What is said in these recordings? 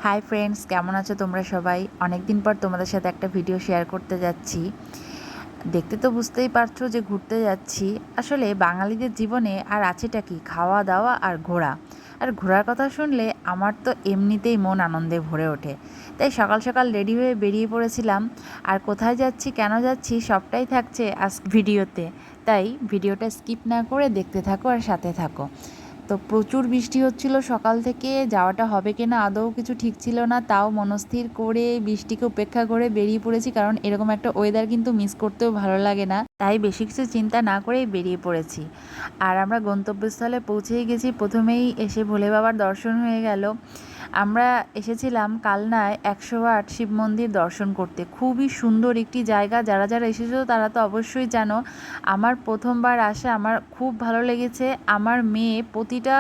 Hi friends, কেমন আছো তোমরা সবাই? অনেক দিন পর তোমাদের সাথে একটা ভিডিও শেয়ার করতে যাচ্ছি। দেখতে তো বুঝতেই পারছো যে ঘুরতে যাচ্ছি। আসলে বাঙালিদের জীবনে আর আছেটা কি, খাওয়া দাওয়া আর ঘোরা। আর ঘোরার কথা শুনলে আমার তো এমনিতেই মন আনন্দে ভরে ওঠে। তাই সকাল সকাল রেডি হয়ে বেরিয়ে পড়েছিলাম। আর কোথায় যাচ্ছি, কেন যাচ্ছি, সবটাই থাকছে আজ ভিডিওতে। তাই ভিডিওটা স্কিপ না করে দেখতে থাকো আর সাথে থাকো। তো প্রচুর বৃষ্টি হচ্ছিল সকাল থেকে, যাওয়াটা হবে কিনা আদৌ কিছু ঠিক ছিল না, তাও মনস্থির করে বৃষ্টিকে উপেক্ষা করে বেরিয়ে পড়েছি, কারণ এরকম একটা ওয়েদার কিন্তু মিস করতেও ভালো লাগে না। তাই বেশি কিছু চিন্তা না করেই বেরিয়ে পড়েছি। আর আমরা গন্তব্যস্থলে পৌঁছেই গেছি। প্রথমেই এসে ভোলে বাবার দর্শন হয়ে গেল। আমরা এসেছিলাম কালনায় 108 শিব মন্দির দর্শন করতে। খুবই সুন্দর একটি জায়গা। যারা যারা এসেছো তারা তো অবশ্যই জানো। আমার প্রথমবার আসা, আমার খুব ভালো লেগেছে। আমার মেয়ে প্রতিটা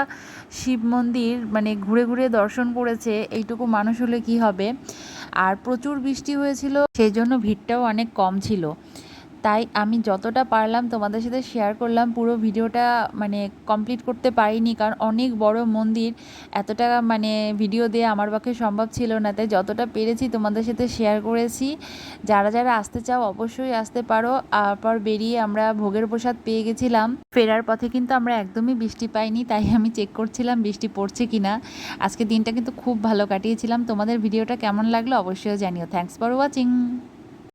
শিব মন্দির মানে ঘুরে ঘুরে দর্শন করেছে। এইটুকু মানুষ হলে কি হবে। আর প্রচুর বৃষ্টি হয়েছিল, সেই জন্য ভিড়টাও অনেক কম ছিল। তাই আমি যতটা পারলাম তোমাদের সাথে শেয়ার করলাম। পুরো ভিডিওটা মানে কমপ্লিট করতে পারিনি, কারণ অনেক বড় মন্দির, এতটা মানে ভিডিও দেওয়া আমার পক্ষে সম্ভব ছিল না। তাই যতটা পেরেছি তোমাদের সাথে শেয়ার করেছি। যারা যারা আসতে চাও অবশ্যই আসতে পারো। তারপর বেরিয়ে আমরা ভোগের প্রসাদ পেয়ে গেছিলাম। ফেরার পথে কিন্তু আমরা একদমই বৃষ্টি পাইনি, তাই আমি চেক করছিলাম বৃষ্টি পড়ছে কিনা। আজকে দিনটা কিন্তু খুব ভালো কাটিয়েছিলাম। তোমাদের ভিডিওটা কেমন লাগলো অবশ্যই জানিও। Thanks for watching.